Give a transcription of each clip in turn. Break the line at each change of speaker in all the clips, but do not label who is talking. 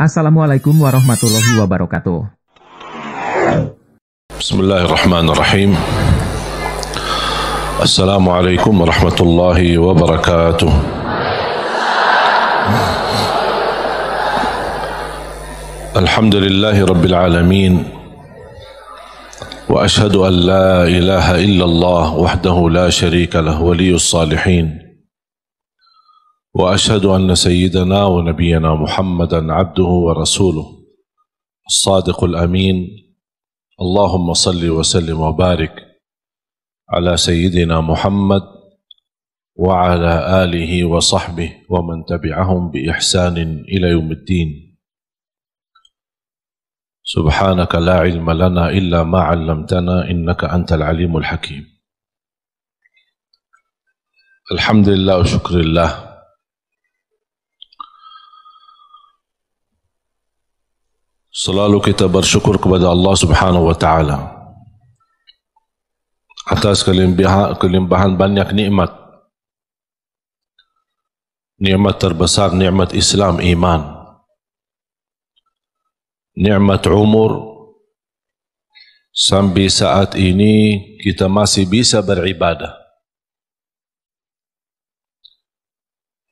Assalamualaikum warahmatullahi wabarakatuh.
Bismillahirrahmanirrahim. Assalamualaikum warahmatullahi wabarakatuh. Alhamdulillahi rabbil alamin. Wa ashhadu an la ilaha illallah wahdahu la sharika lah waliyus salihin. وأشهد أن سيدنا ونبينا محمدا عبده ورسوله الصادق الأمين اللهم صل وسلم وبارك على سيدنا محمد وعلى آله وصحبه ومن تبعهم بإحسان إلى يوم الدين سبحانك لا علم لنا إلا ما علمتنا إنك أنت العليم الحكيم. الحمد لله وشكر الله. Selalu kita bersyukur kepada Allah Subhanahu wa Ta'ala atas kelimpahan banyak nikmat. Nikmat terbesar nikmat Islam, iman. Nikmat umur, sampai saat ini kita masih bisa beribadah,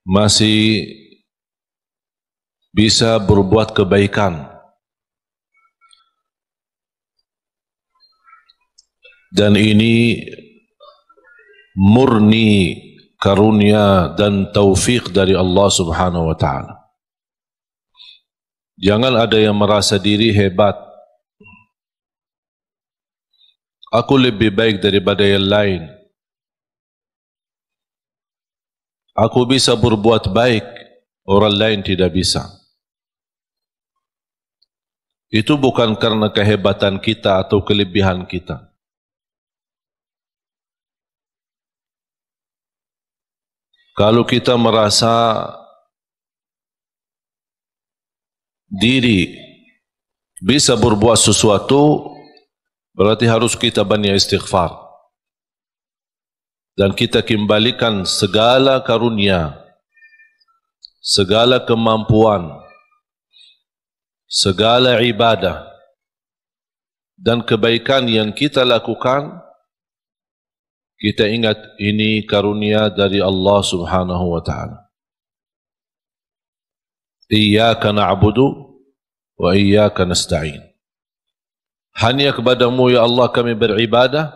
masih bisa berbuat kebaikan. Dan ini murni karunia dan taufik dari Allah Subhanahu wa Ta'ala. Jangan ada yang merasa diri hebat. Aku lebih baik daripada yang lain. Aku bisa berbuat baik, orang lain tidak bisa. Itu bukan karena kehebatan kita atau kelebihan kita. Kalau kita merasa diri bisa berbuat sesuatu, berarti harus kita banyak istighfar. Dan kita kembalikan segala karunia, segala kemampuan, segala ibadah, dan kebaikan yang kita lakukan, kita ingat ini karunia dari Allah Subhanahu wa Ta'ala. Iyyaka na'budu wa iyyaka nasta'in. Hanya kepadamu ya Allah kami beribadah,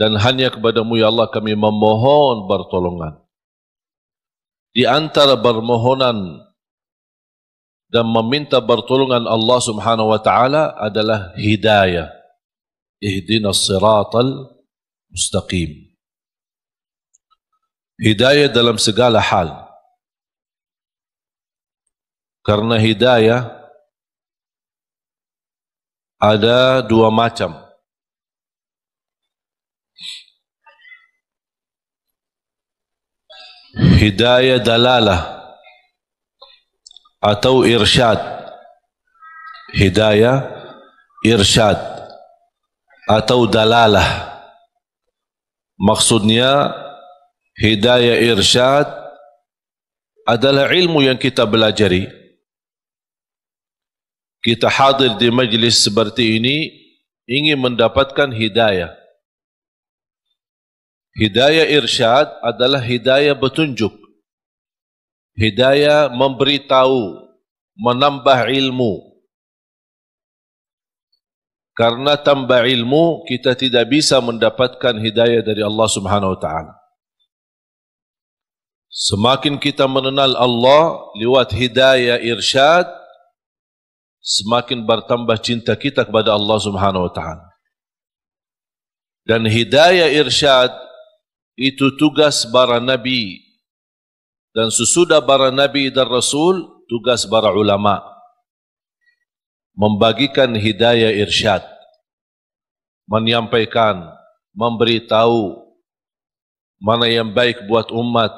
dan hanya kepadamu ya Allah kami memohon pertolongan. Di antara permohonan dan meminta pertolongan Allah Subhanahu wa Ta'ala adalah hidayah. Ihdinas siratal mustaqim. Hidayah dalam segala hal. Karena hidayah ada dua macam. Hidayah dalalah atau irsyad. Hidayah irsyad atau dalalah. Maksudnya hidayah irsyad adalah ilmu yang kita belajari. Kita hadir di majlis seperti ini ingin mendapatkan hidayah. Hidayah irsyad adalah hidayah petunjuk. Hidayah memberitahu, menambah ilmu. Karena tambah ilmu, kita tidak bisa mendapatkan hidayah dari Allah Subhanahu wa Ta'ala. Semakin kita mengenal Allah lewat hidayah irsyad, semakin bertambah cinta kita kepada Allah Subhanahu wa Ta'ala. Dan hidayah irsyad itu tugas para nabi. Dan sesudah para nabi dan rasul, tugas para ulama. Membagikan hidayah irsyad, menyampaikan, memberitahu mana yang baik buat umat,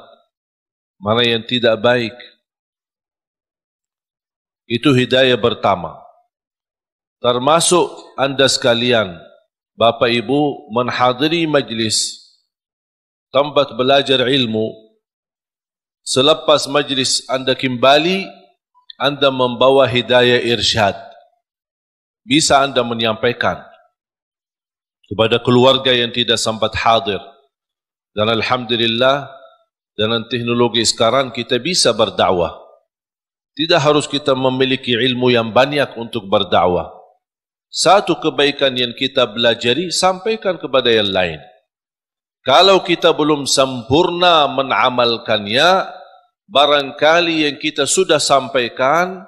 mana yang tidak baik. Itu hidayah pertama. Termasuk anda sekalian, Bapak Ibu, menghadiri majlis tempat belajar ilmu. Selepas majlis anda kembali, Anda membawa hidayah irsyad. Bisa Anda menyampaikan kepada keluarga yang tidak sempat hadir. Dan alhamdulillah, dengan teknologi sekarang kita bisa berdakwah. Tidak harus kita memiliki ilmu yang banyak untuk berdakwah. Satu kebaikan yang kita belajari, sampaikan kepada yang lain. Kalau kita belum sempurna menamalkannya, barangkali yang kita sudah sampaikan,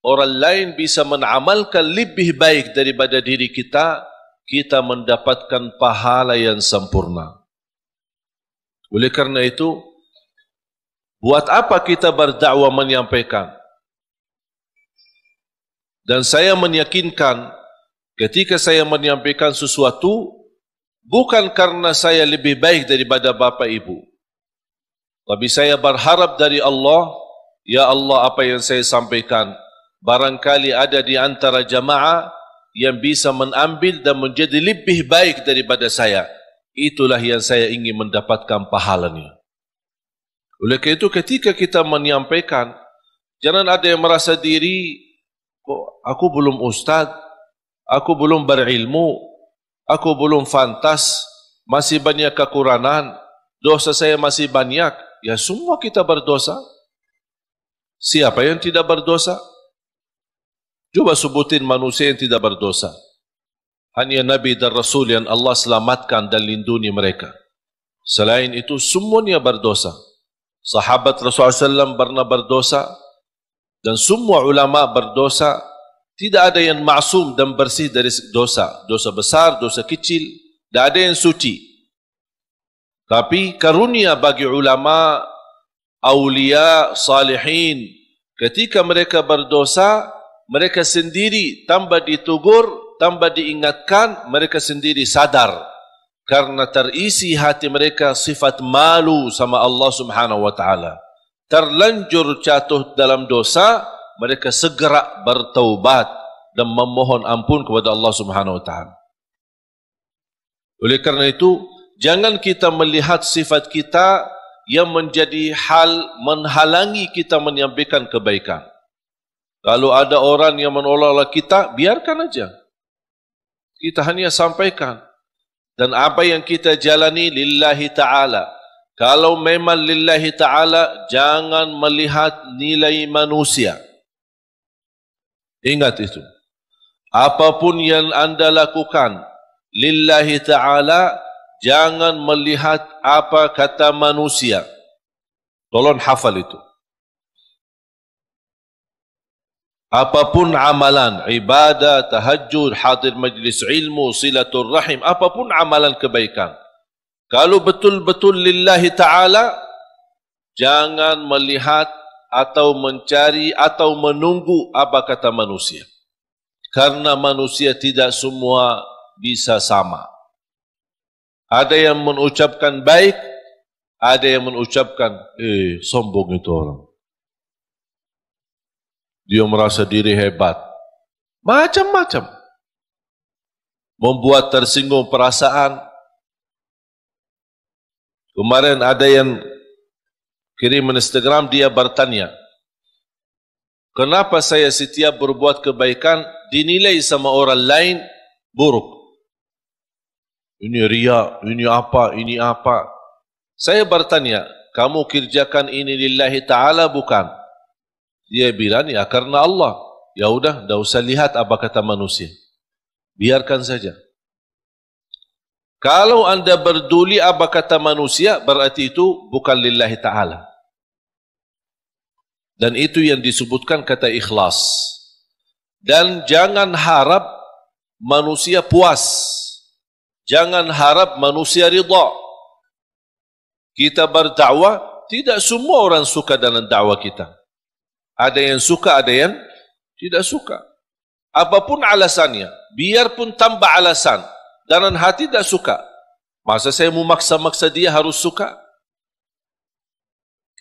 orang lain bisa menamalkan lebih baik daripada diri kita, kita mendapatkan pahala yang sempurna. Oleh karena itu, buat apa kita berdakwah menyampaikan? Dan saya meyakinkan, ketika saya menyampaikan sesuatu, bukan karena saya lebih baik daripada bapa ibu, tapi saya berharap dari Allah, ya Allah, apa yang saya sampaikan, barangkali ada di antara jamaah yang bisa mengambil dan menjadi lebih baik daripada saya. Itulah yang saya ingin mendapatkan pahalanya. Oleh karena itu, ketika kita menyampaikan, jangan ada yang merasa diri, kok aku belum ustaz, aku belum berilmu, aku belum fantas, masih banyak kekurangan, dosa saya masih banyak. Ya, semua kita berdosa. Siapa yang tidak berdosa? Coba sebutin manusia yang tidak berdosa. Hanya Nabi dan Rasul yang Allah selamatkan dan lindungi mereka. Selain itu, semuanya berdosa. Sahabat Rasulullah SAW pernah berdosa, dan semua ulama berdosa. Tidak ada yang maksum dan bersih dari dosa. Dosa besar, dosa kecil, tidak ada yang suci. Tapi karunia bagi ulama, aulia, salihin, ketika mereka berdosa, mereka sendiri tanpa ditegur, tanpa diingatkan, mereka sendiri sadar. Karena terisi hati mereka sifat malu sama Allah Subhanahu wa ta'ala. Terlanjur jatuh dalam dosa, mereka segera bertaubat dan memohon ampun kepada Allah Subhanahu wa ta'ala. Oleh karena itu, jangan kita melihat sifat kita yang menjadi hal menghalangi kita menyampaikan kebaikan. Kalau ada orang yang menolak kita, biarkan aja. Kita hanya sampaikan. Dan apa yang kita jalani lillahi ta'ala. Kalau memang lillahi ta'ala, jangan melihat nilai manusia. Ingat itu. Apapun yang Anda lakukan lillahi ta'ala, jangan melihat apa kata manusia. Tolong hafal itu. Apapun amalan, ibadah, tahajud, hadir majlis ilmu, silatul rahim, apapun amalan kebaikan, kalau betul-betul lillahi ta'ala, jangan melihat atau mencari atau menunggu apa kata manusia. Karena manusia tidak semua bisa sama. Ada yang mengucapkan baik, ada yang mengucapkan, sombong itu orang. Dia merasa diri hebat. Macam-macam. Membuat tersinggung perasaan. Kemarin ada yang kirim Instagram, dia bertanya, kenapa saya setiap berbuat kebaikan dinilai sama orang lain buruk? Ini riya, ini apa. Saya bertanya, kamu kerjakan ini lillahi ta'ala bukan? Dia bilang, ya karena Allah. Ya udah, tidak usah lihat apa kata manusia. Biarkan saja. Kalau Anda berduli apa kata manusia, berarti itu bukan lillahi ta'ala. Dan itu yang disebutkan kata ikhlas. Dan jangan harap manusia puas. Jangan harap manusia ridha. Kita berdakwah, tidak semua orang suka dengan dakwah kita. Ada yang suka, ada yang tidak suka. Apapun alasannya, biarpun tanpa alasan, dalam hati tidak suka. Masa saya memaksa-maksa dia harus suka?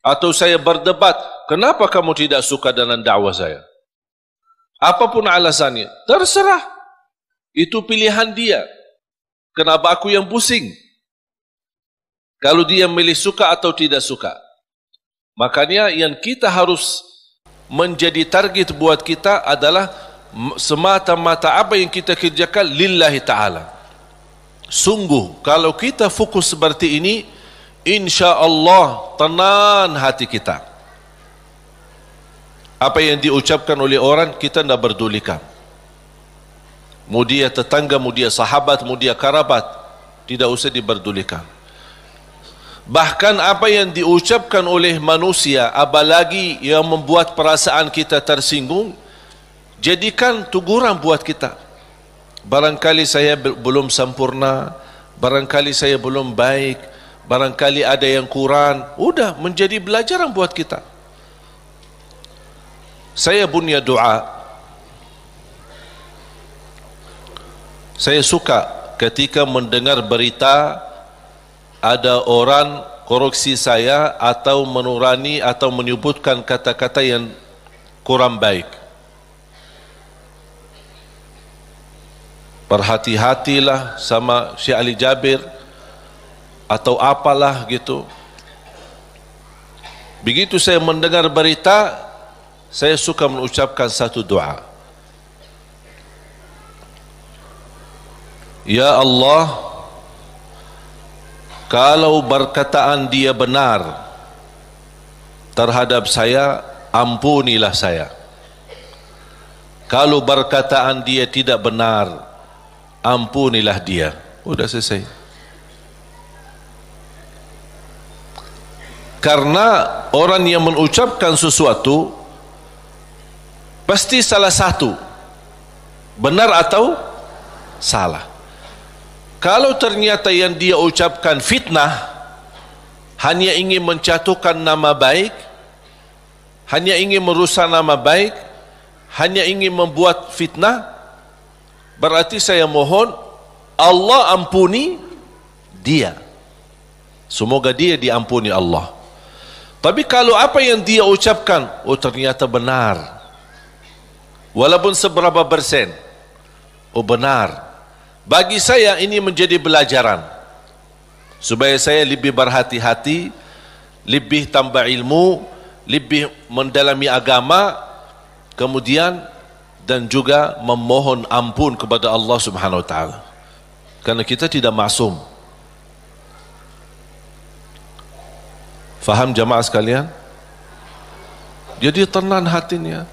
Atau saya berdebat, kenapa kamu tidak suka dengan dakwah saya? Apapun alasannya, terserah. Itu pilihan dia. Kenapa aku yang pusing? Kalau dia milih suka atau tidak suka. Makanya yang kita harus menjadi target buat kita adalah semata-mata apa yang kita kerjakan lillahi ta'ala. Sungguh kalau kita fokus seperti ini, insya Allah tenang hati kita. Apa yang diucapkan oleh orang kita tidak berdulikan. Mau dia tetangga, mau dia sahabat, mau dia kerabat, tidak usah diberdulikan. Bahkan apa yang diucapkan oleh manusia, apalagi yang membuat perasaan kita tersinggung, jadikan teguran buat kita. Barangkali saya belum sempurna, barangkali saya belum baik, barangkali ada yang kurang. Udah menjadi pelajaran buat kita. Saya punya doa. Saya suka ketika mendengar berita ada orang koreksi saya atau menurani atau menyebutkan kata-kata yang kurang baik. Berhati-hatilah sama Syekh Ali Jabir atau apalah gitu. Begitu saya mendengar berita, saya suka mengucapkan satu doa. Ya Allah, kalau perkataan dia benar terhadap saya, ampunilah saya. Kalau perkataan dia tidak benar, ampunilah dia. Udah selesai. Karena orang yang mengucapkan sesuatu pasti salah satu, benar atau salah. Kalau ternyata yang dia ucapkan fitnah, hanya ingin menjatuhkan nama baik, hanya ingin merusak nama baik, hanya ingin membuat fitnah, berarti saya mohon Allah ampuni dia. Semoga dia diampuni Allah. Tapi kalau apa yang dia ucapkan, oh ternyata benar, walaupun seberapa persen, oh benar, bagi saya ini menjadi pelajaran supaya saya lebih berhati-hati, lebih tambah ilmu, lebih mendalami agama, kemudian dan juga memohon ampun kepada Allah Subhanahu wa taala. Karena kita tidak maksum. Faham jamaah sekalian? Jadi tenang hatinya.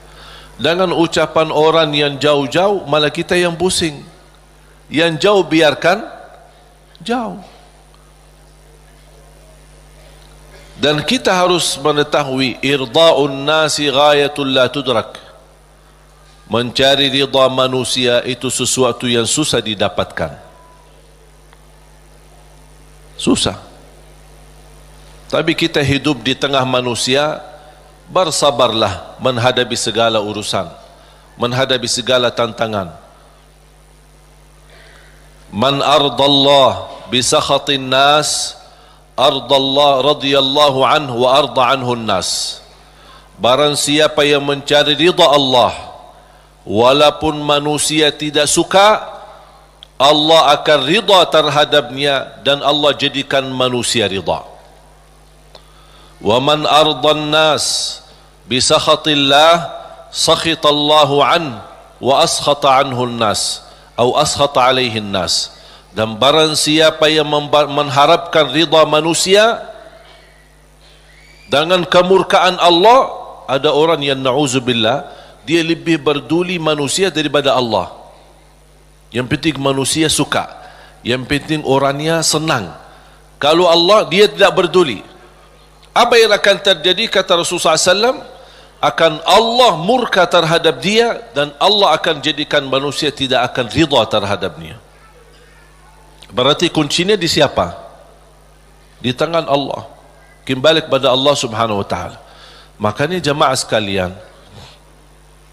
Dengan ucapan orang yang jauh-jauh, malah kita yang pusing. Yang jauh biarkan jauh. Dan kita harus mengetahui irda'un nasi ghayatul la tudrak. Mencari ridha manusia itu sesuatu yang susah didapatkan. Susah. Tapi kita hidup di tengah manusia, bersabarlah menghadapi segala urusan, menghadapi segala tantangan. Man ardallah bisakhatin nas, ardallah radiyallahu anhu wa arda anhu nas. Barang siapa yang mencari ridha Allah, walaupun manusia tidak suka, Allah akan ridha terhadapnya dan Allah jadikan manusia ridha. Wa man ardan nas bisakhatillah, sakhitallahu an wa askhata anhu nas. Atau askhata alaihin nas. Dan barang siapa yang mengharapkan ridha manusia dengan kemurkaan Allah, ada orang yang na'udzubillah, dia lebih berduli manusia daripada Allah. Yang penting manusia suka, yang penting orangnya senang. Kalau Allah, dia tidak berduli. Apa yang akan terjadi, kata Rasulullah SAW, akan Allah murka terhadap dia dan Allah akan jadikan manusia tidak akan ridha terhadapnya. Berarti kuncinya di siapa? Di tangan Allah. Kembali kepada Allah Subhanahu wa taala. Makanya jemaah sekalian,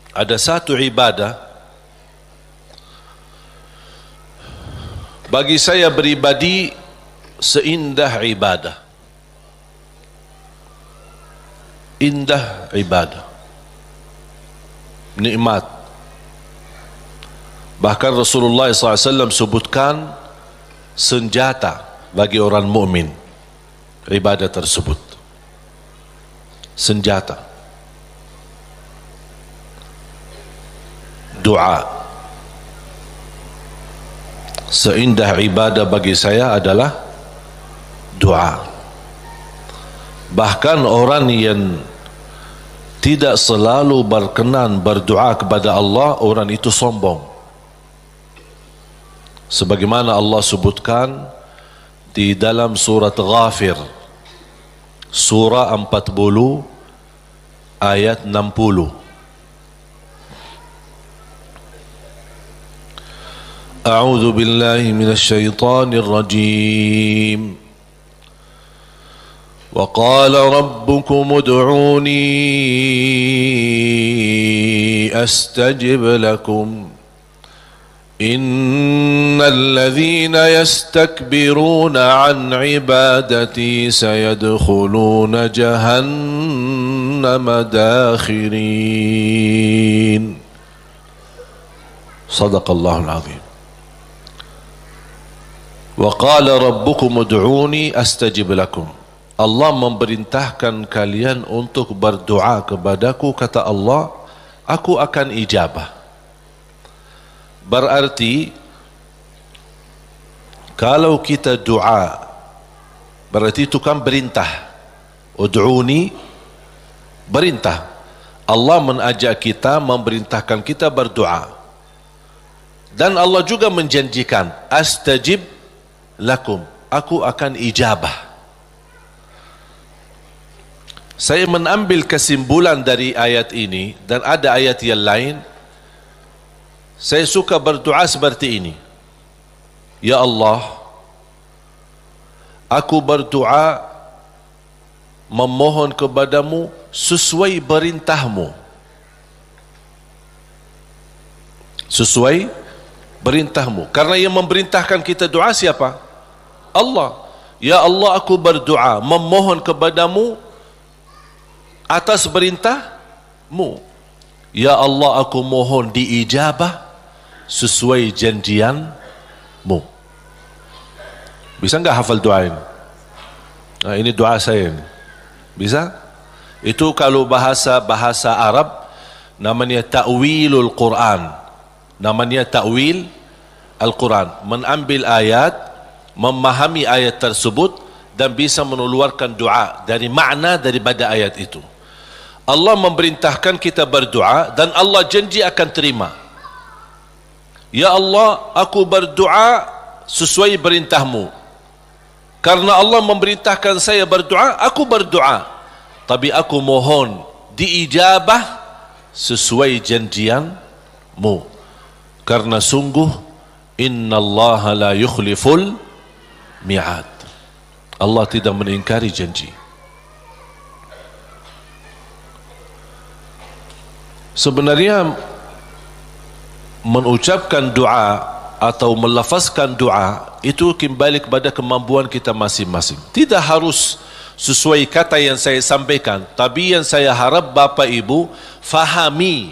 ada satu ibadah bagi saya pribadi seindah ibadah. Indah ibadah, nikmat. Bahkan Rasulullah SAW sebutkan senjata bagi orang mukmin ibadah tersebut. Senjata. doa. Seindah ibadah bagi saya adalah doa. Bahkan orang yang tidak selalu berkenan berdoa kepada Allah, orang itu sombong. Sebagaimana Allah sebutkan di dalam surat Ghafir, surah 40 ayat 60. A'udzu billahi minasy syaithanir rajim. Wa qala rabbukum ud'uni astajib lakum. Innal ladzina yastakbiruna an ibadati sayadkhuluna jahannama dakhirin. Sadaqallahul azim. Wa qala rabbukum ud'uni astajib lakum. Allah memerintahkan kalian untuk berdoa kepadaku, kata Allah, aku akan ijabah. Berarti kalau kita doa, berarti itu kan perintah. Ud'uni, perintah. Allah mengajak kita, memerintahkan kita berdoa. Dan Allah juga menjanjikan, astajib lakum, aku akan ijabah. Saya mengambil kesimpulan dari ayat ini, dan ada ayat yang lain. Saya suka berdoa seperti ini. Ya Allah, aku berdoa memohon kepadamu sesuai perintahmu. Sesuai perintahmu. Karena yang memerintahkan kita doa siapa? Allah. Ya Allah, aku berdoa memohon kepadamu atas perintahmu. Ya Allah, aku mohon diijabah sesuai janjianmu. Bisa enggak hafal doa ini? Nah, ini doa saya ini. Bisa? Itu kalau bahasa Arab namanya ta'wilul Quran. Namanya ta'wil Al-Quran. Mengambil ayat, memahami ayat tersebut dan bisa mengeluarkan doa dari makna daripada ayat itu. Allah memerintahkan kita berdoa dan Allah janji akan terima. Ya Allah, aku berdoa sesuai perintahmu. Karena Allah memerintahkan saya berdoa, aku berdoa. Tapi aku mohon diijabah sesuai janjianmu. Karena sungguh innallaha la yukhliful mi'ad. Allah tidak mengingkari janji. Sebenarnya mengucapkan doa atau melafazkan doa itu kembali kepada kemampuan kita masing-masing. Tidak harus sesuai kata yang saya sampaikan, tapi yang saya harap Bapak Ibu fahami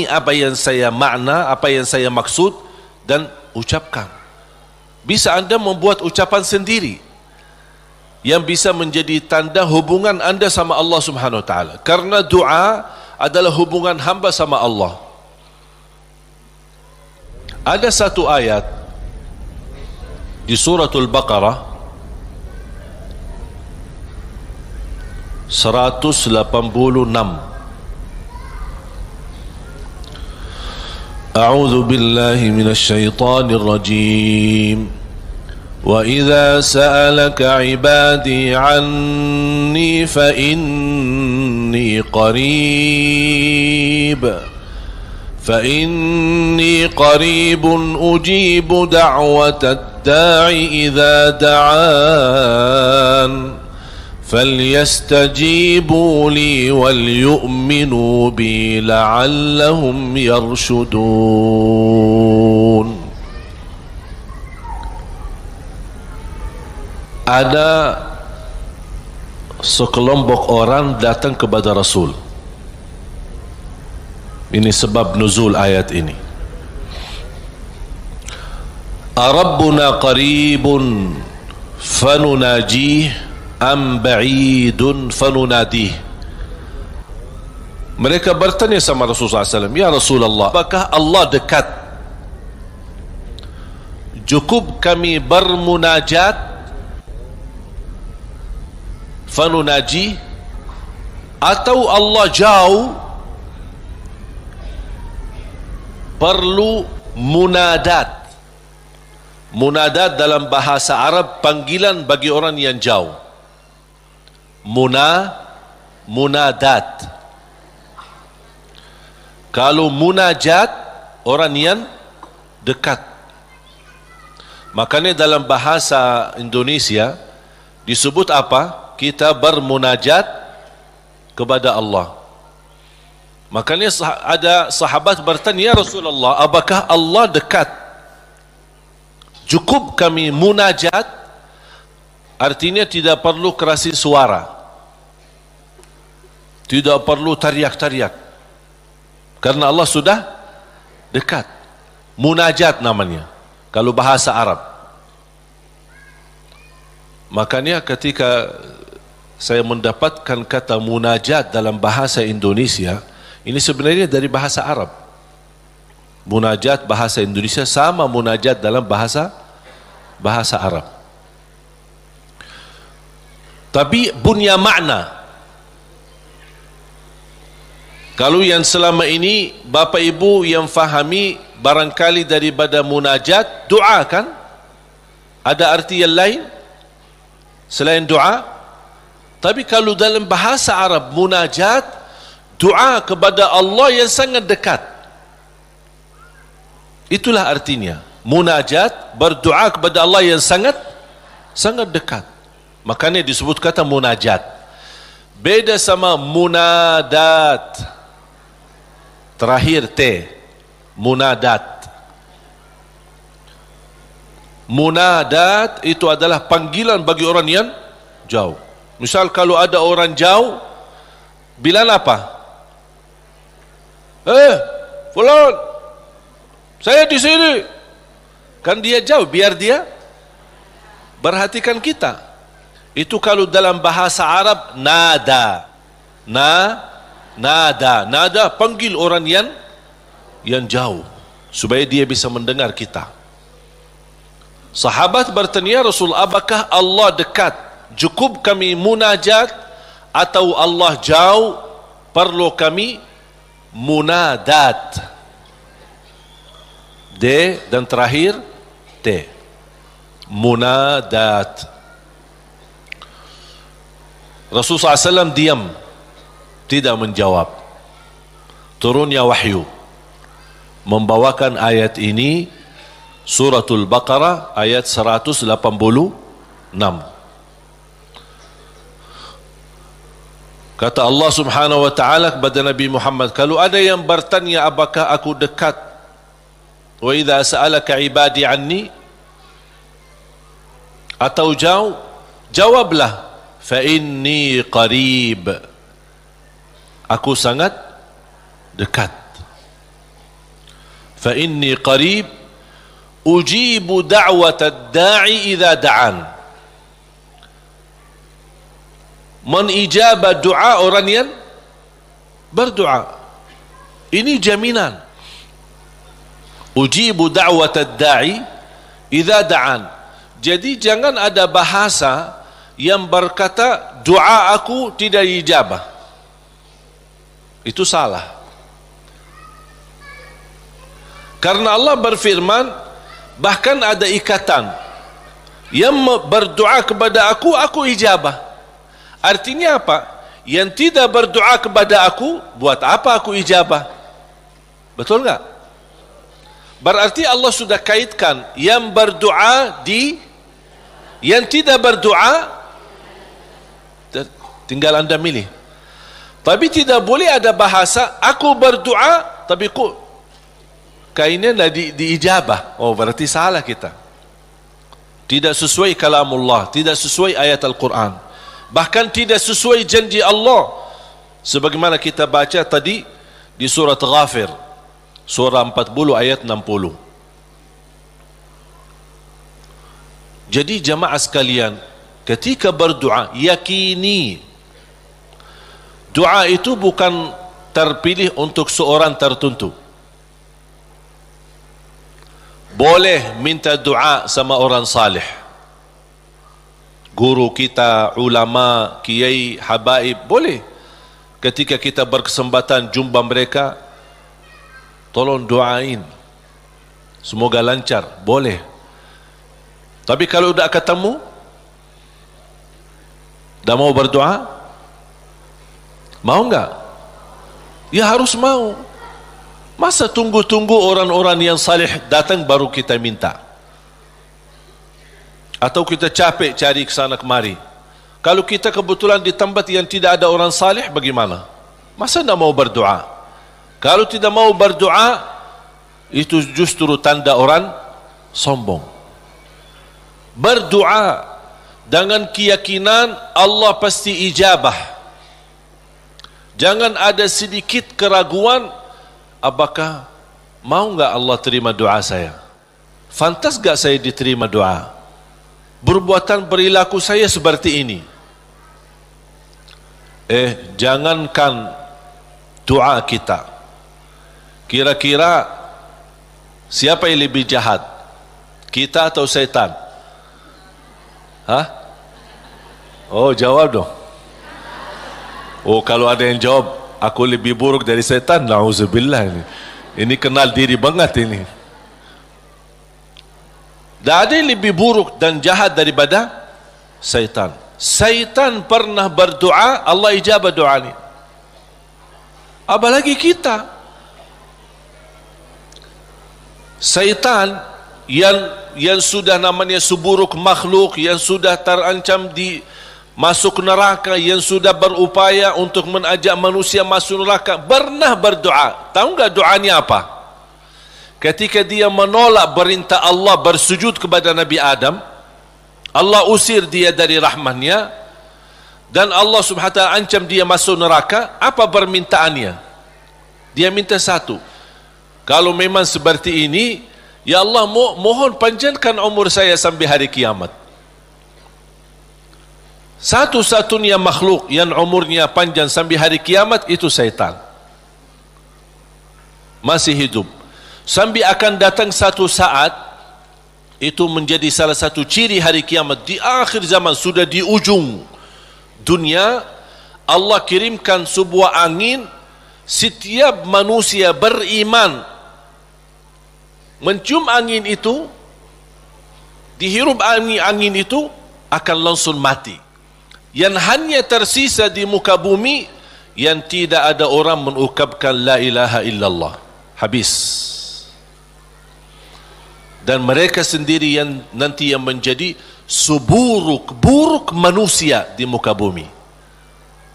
apa yang saya makna, apa yang saya maksud dan ucapkan. Bisa Anda membuat ucapan sendiri yang bisa menjadi tanda hubungan Anda sama Allah Subhanahu wa taala. Karena doa adalah hubungan hamba sama Allah. Ada satu ayat di suratul Baqarah 186. A'udzu billahi minasy syaithanir rajim. Wa idza sa'alaka 'ibadi 'anni fa inni qarib. فإني قريب أجيب دعوة الداع إذا دعان فليستجيبوا لي وليؤمنوا بي لعلهم يرشدون. Ada sekelompok orang datang kepada Rasul. Ini sebab nuzul ayat ini. Arabbuna qaribun fanunajih am ba'idun fanunadih. Mereka bertanya sama Rasulullah SAW, ya Rasulullah, apakah Allah dekat? Cukup kami bermunajat fanunaji, atau Allah jauh perlu munadat. Munadat dalam bahasa Arab panggilan bagi orang yang jauh. Munadat. Kalau munajat, orang yang dekat. Makanya dalam bahasa Indonesia disebut apa? Kita bermunajat kepada Allah. Makanya ada sahabat bertanya, ya Rasulullah, apakah Allah dekat? Cukup kami munajat, artinya tidak perlu kerasi suara, tidak perlu teriak-teriak, karena Allah sudah dekat. Munajat namanya kalau bahasa Arab. Makanya ketika saya mendapatkan kata munajat dalam bahasa Indonesia, ini sebenarnya dari bahasa Arab. Munajat bahasa Indonesia sama munajat dalam bahasa Arab. Tapi punya makna. Kalau yang selama ini Bapak Ibu yang fahami barangkali daripada munajat, doa kan? Ada arti yang lain selain doa? Tapi kalau dalam bahasa Arab munajat, doa kepada Allah yang sangat dekat. Itulah artinya. Munajat, berdoa kepada Allah yang sangat dekat. Makanya disebut kata munajat. Beda sama munadat. Terakhir T. Munadat. Munadat itu adalah panggilan bagi orang yang jauh. Misal kalau ada orang jauh, bilang apa? Fulan, saya di sini. Kan dia jauh, biar dia perhatikan kita. Itu kalau dalam bahasa Arab nada. Nada panggil orang yang jauh supaya dia bisa mendengar kita. Sahabat bertanya, Rasul, apakah Allah dekat? Cukup kami munajat atau Allah jauh perlu kami munadat? D dan terakhir T. Munadat. Rasulullah SAW diam, tidak menjawab. Turunnya wahyu membawakan ayat ini, Suratul Baqarah ayat 186. Kata Allah Subhanahu wa taala kepada Nabi Muhammad, kalau ada yang bertanya apakah aku dekat, wa idza sa'alaka ibadi anni, atau jauh, jawablah, fa inni qarib, aku sangat dekat. Fa inni qarib ujibu da'watad da'i idza da'an. Menijabah doa orang yang berdoa. Ini jaminan. Ujibu da'watad da'i idza da'an. Jadi jangan ada bahasa yang berkata doa aku tidak dijabah. Itu salah. Karena Allah berfirman, bahkan ada ikatan, yang berdoa kepada aku ijabah. Artinya apa? Yang tidak berdoa kepada aku, buat apa aku ijabah? Betul enggak? Berarti Allah sudah kaitkan yang berdoa di, yang tidak berdoa tinggal anda milih. Tapi tidak boleh ada bahasa aku berdoa tapi kok kainnya diijabah. Oh, berarti salah kita. Tidak sesuai kalamullah, tidak sesuai ayat Al-Quran, bahkan tidak sesuai janji Allah, sebagaimana kita baca tadi di surat Ghafir, surah 40 ayat 60. Jadi jamaah sekalian, ketika berdoa yakini doa itu bukan terpilih untuk seorang tertentu. Boleh minta doa sama orang salih, guru kita, ulama, kiai, habaib, boleh. Ketika kita berkesempatan jumpa mereka, tolong doain, semoga lancar, boleh. Tapi kalau dah ketemu, dah mau berdoa, mau enggak? Ya harus mau. Masa tunggu-tunggu orang-orang yang salih datang baru kita minta? Atau kita capek cari ke sana kemari? Kalau kita kebetulan di tempat yang tidak ada orang salih, bagaimana? Masa tidak mau berdoa? Kalau tidak mau berdoa, itu justru tanda orang sombong. Berdoa dengan keyakinan Allah pasti ijabah. Jangan ada sedikit keraguan. Apakah mau enggak Allah terima doa saya? Fantas enggak saya diterima doa? Perbuatan perilaku saya seperti ini. Jangankan doa kita. Kira-kira siapa yang lebih jahat? Kita atau setan? Hah? Oh, jawab dong. Oh, kalau ada yang jawab aku lebih buruk dari setan, na'udzubillah ini. Ini kenal diri banget ini. Tak ada yang lebih buruk dan jahat daripada setan. Setan pernah berdoa, Allah ijabah doa ini. Apalagi kita. Setan yang sudah namanya seburuk makhluk, yang sudah terancam di masuk neraka, yang sudah berupaya untuk mengajak manusia masuk neraka, pernah berdoa. Tahu enggak doanya apa? Ketika dia menolak perintah Allah bersujud kepada Nabi Adam, Allah usir dia dari rahmannya, dan Allah subhanahu wa ta'ala ancam dia masuk neraka. Apa permintaannya? Dia minta satu, kalau memang seperti ini, ya Allah, mohon panjangkan umur saya sampai hari kiamat. Satu-satunya makhluk yang umurnya panjang sampai hari kiamat itu syaitan. Masih hidup. Sampai akan datang satu saat, itu menjadi salah satu ciri hari kiamat. Di akhir zaman, sudah di ujung dunia, Allah kirimkan sebuah angin. Setiap manusia beriman mencium angin itu, dihirup angin itu, akan langsung mati. Yang hanya tersisa di muka bumi yang tidak ada orang mengucapkan la ilaha illallah. Habis. Dan mereka sendiri yang nanti yang menjadi seburuk-buruk manusia di muka bumi,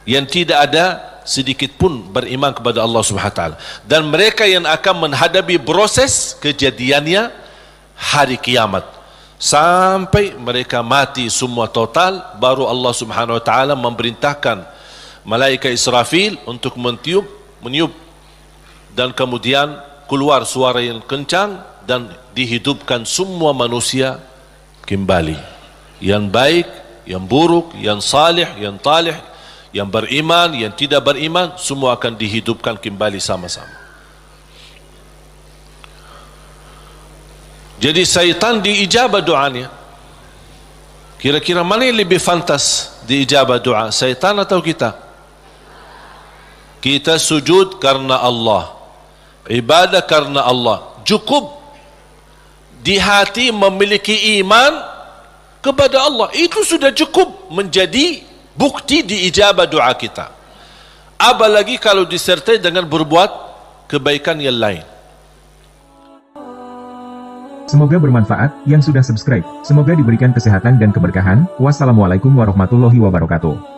yang tidak ada sedikit pun beriman kepada Allah Subhanahu wa ta'ala. Dan mereka yang akan menghadapi proses kejadiannya hari kiamat, sampai mereka mati semua total, baru Allah Subhanahu wa ta'ala memerintahkan malaikat Israfil untuk meniup, dan kemudian keluar suara yang kencang, dan dihidupkan semua manusia kembali, yang baik, yang buruk, yang salih, yang talih, yang beriman, yang tidak beriman, semua akan dihidupkan kembali sama-sama. Jadi syaitan diijabah doanya. Kira-kira mana yang lebih fantas diijabah doa, syaitan atau kita? Kita sujud karena Allah, ibadah karena Allah. Cukup di hati memiliki iman kepada Allah, itu sudah cukup menjadi bukti diijabah doa kita. Apalagi kalau disertai dengan berbuat kebaikan yang lain.
Semoga bermanfaat yang sudah subscribe. Semoga diberikan kesehatan dan keberkahan. Wassalamualaikum warahmatullahi wabarakatuh.